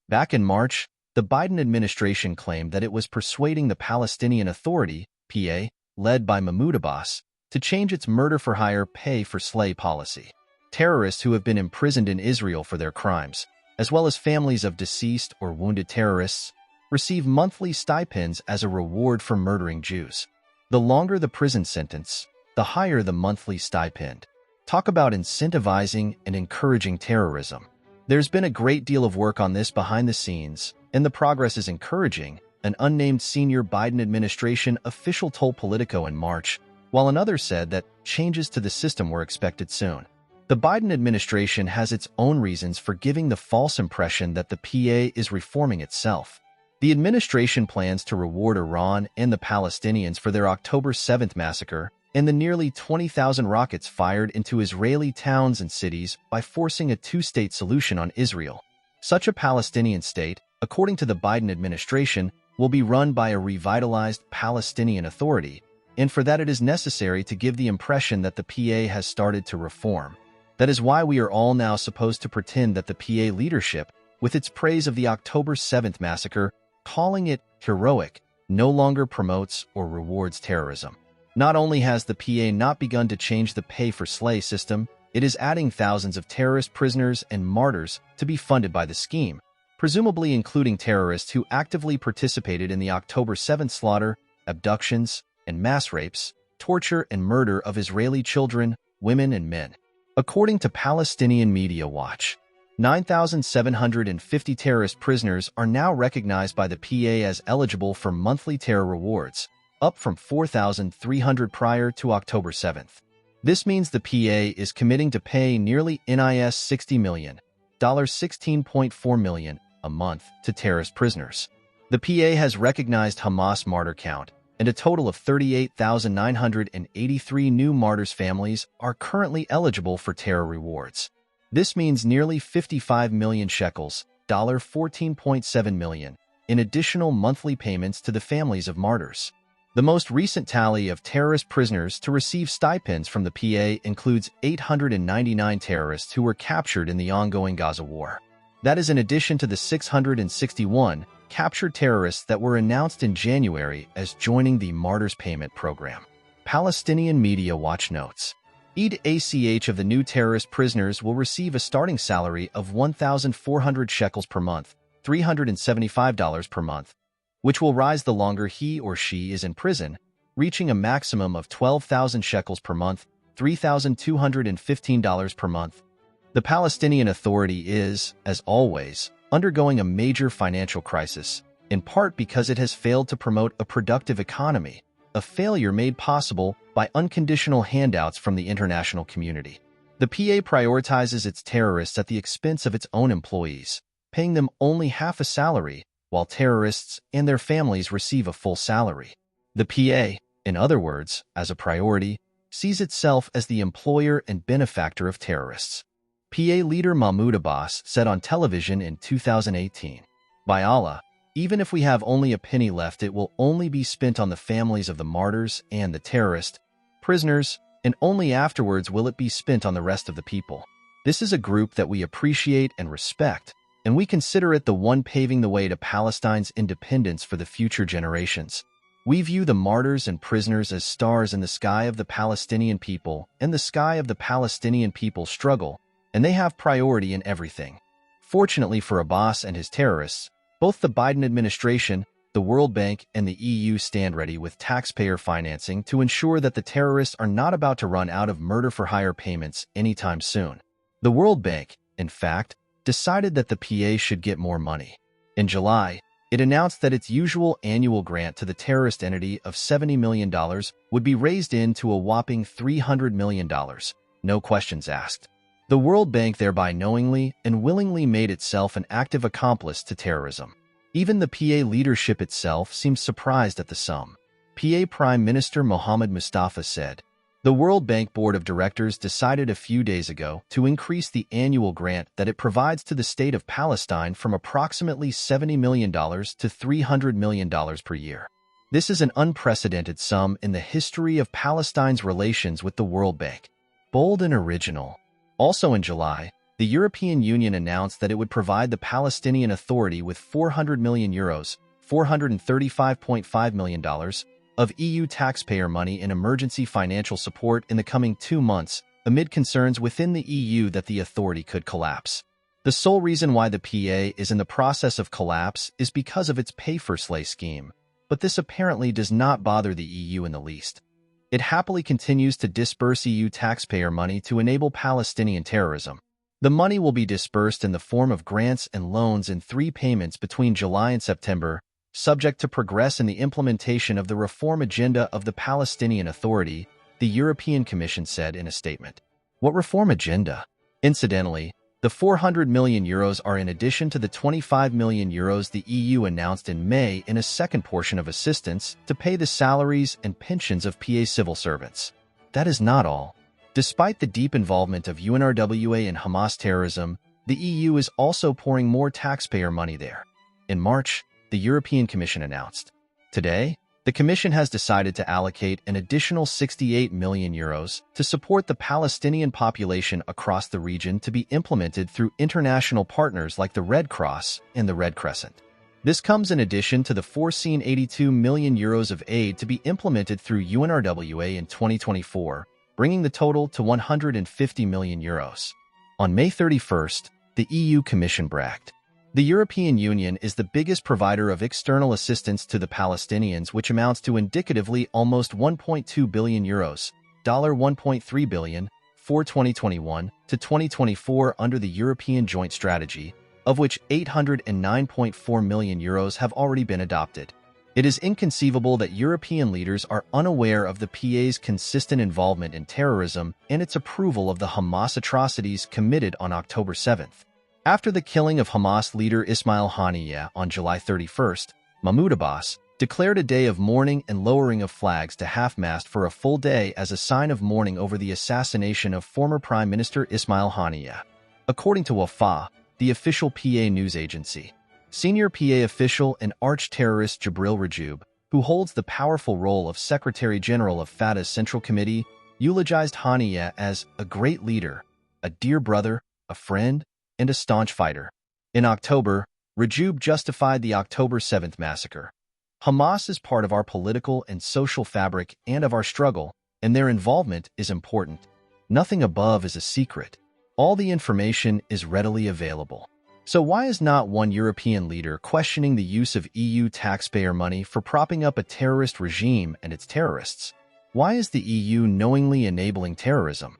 Back in March, the Biden administration claimed that it was persuading the Palestinian Authority, PA, led by Mahmoud Abbas, to change its murder-for-hire pay-for-slay policy. Terrorists who have been imprisoned in Israel for their crimes, as well as families of deceased or wounded terrorists, receive monthly stipends as a reward for murdering Jews. The longer the prison sentence, the higher the monthly stipend. Talk about incentivizing and encouraging terrorism. There's been a great deal of work on this behind the scenes, and the progress is encouraging, an unnamed senior Biden administration official told Politico in March, while another said that changes to the system were expected soon. The Biden administration has its own reasons for giving the false impression that the PA is reforming itself. The administration plans to reward Iran and the Palestinians for their October 7th massacre and the nearly 20,000 rockets fired into Israeli towns and cities by forcing a two-state solution on Israel. Such a Palestinian state, according to the Biden administration, will be run by a revitalized Palestinian Authority, and for that it is necessary to give the impression that the PA has started to reform. That is why we are all now supposed to pretend that the PA leadership, with its praise of the October 7th massacre, calling it heroic, no longer promotes or rewards terrorism. Not only has the PA not begun to change the pay-for-slay system, it is adding thousands of terrorist prisoners and martyrs to be funded by the scheme, presumably including terrorists who actively participated in the October 7th slaughter, abductions, and mass rapes, torture and murder of Israeli children, women, and men. According to Palestinian Media Watch, 9,750 terrorist prisoners are now recognized by the PA as eligible for monthly terror rewards, up from 4,300 prior to October 7th. This means the PA is committing to pay nearly NIS $60 million, $16.4 million a month to terrorist prisoners. The PA has recognized Hamas martyr count, and a total of 38,983 new martyrs' families are currently eligible for terror rewards. This means nearly 55 million shekels, $14.7 million, in additional monthly payments to the families of martyrs. The most recent tally of terrorist prisoners to receive stipends from the PA includes 899 terrorists who were captured in the ongoing Gaza war. That is in addition to the 661 captured terrorists that were announced in January as joining the Martyrs Payment Program. Palestinian Media Watch notes, Eid ACH of the new terrorist prisoners will receive a starting salary of 1,400 shekels per month, $375 per month, which will rise the longer he or she is in prison, reaching a maximum of 12,000 shekels per month, $3,215 per month. The Palestinian Authority is, as always, undergoing a major financial crisis, in part because it has failed to promote a productive economy, a failure made possible by unconditional handouts from the international community. The PA prioritizes its terrorists at the expense of its own employees, paying them only half a salary, while terrorists and their families receive a full salary. The PA, in other words, as a priority, sees itself as the employer and benefactor of terrorists. PA leader Mahmoud Abbas said on television in 2018, "By Allah, even if we have only a penny left, it will only be spent on the families of the martyrs and the terrorist prisoners, and only afterwards will it be spent on the rest of the people. This is a group that we appreciate and respect, and we consider it the one paving the way to Palestine's independence for the future generations. We view the martyrs and prisoners as stars in the sky of the Palestinian people and the sky of the Palestinian people's struggle, and they have priority in everything." Fortunately for Abbas and his terrorists, both the Biden administration, the World Bank, and the EU stand ready with taxpayer financing to ensure that the terrorists are not about to run out of murder-for-hire payments anytime soon. The World Bank, in fact, decided that the PA should get more money. In July, it announced that its usual annual grant to the terrorist entity of $70 million would be raised into a whopping $300 million, no questions asked. The World Bank thereby knowingly and willingly made itself an active accomplice to terrorism. Even the PA leadership itself seems surprised at the sum. PA Prime Minister Mohammed Mustafa said, "The World Bank Board of Directors decided a few days ago to increase the annual grant that it provides to the state of Palestine from approximately $70 million to $300 million per year. This is an unprecedented sum in the history of Palestine's relations with the World Bank. Bold and original." Also in July, the European Union announced that it would provide the Palestinian Authority with €400 million, $435.5 million, of EU taxpayer money in emergency financial support in the coming 2 months, amid concerns within the EU that the authority could collapse. The sole reason why the PA is in the process of collapse is because of its pay-for-slay scheme, but this apparently does not bother the EU in the least. It happily continues to disburse EU taxpayer money to enable Palestinian terrorism. The money will be disbursed in the form of grants and loans in 3 payments between July and September, subject to progress in the implementation of the reform agenda of the Palestinian Authority, the European Commission said in a statement. What reform agenda? Incidentally, the €400 million are in addition to the €25 million the EU announced in May in a second portion of assistance to pay the salaries and pensions of PA civil servants. That is not all. Despite the deep involvement of UNRWA in Hamas terrorism, the EU is also pouring more taxpayer money there. In March, the European Commission announced. Today, the Commission has decided to allocate an additional €68 million to support the Palestinian population across the region to be implemented through international partners like the Red Cross and the Red Crescent. This comes in addition to the foreseen €82 million of aid to be implemented through UNRWA in 2024, bringing the total to €150 million. On May 31st, the EU Commission bragged. The European Union is the biggest provider of external assistance to the Palestinians, which amounts to indicatively almost €1.2 billion, $1.3 billion, for 2021 to 2024 under the European Joint Strategy, of which €809.4 million have already been adopted. It is inconceivable that European leaders are unaware of the PA's consistent involvement in terrorism and its approval of the Hamas atrocities committed on October 7th. After the killing of Hamas leader Ismail Haniyeh on July 31st, Mahmoud Abbas declared a day of mourning and lowering of flags to half-mast for a full day as a sign of mourning over the assassination of former Prime Minister Ismail Haniyeh. According to Wafa, the official PA news agency, senior PA official and arch-terrorist Jibril Rajoub, who holds the powerful role of Secretary-General of Fatah's Central Committee, eulogized Haniyeh as a great leader, a dear brother, a friend, and a staunch fighter. In October, Rajoub justified the October 7th massacre. Hamas is part of our political and social fabric and of our struggle, and their involvement is important. Nothing above is a secret. All the information is readily available. So why is not one European leader questioning the use of EU taxpayer money for propping up a terrorist regime and its terrorists? Why is the EU knowingly enabling terrorism?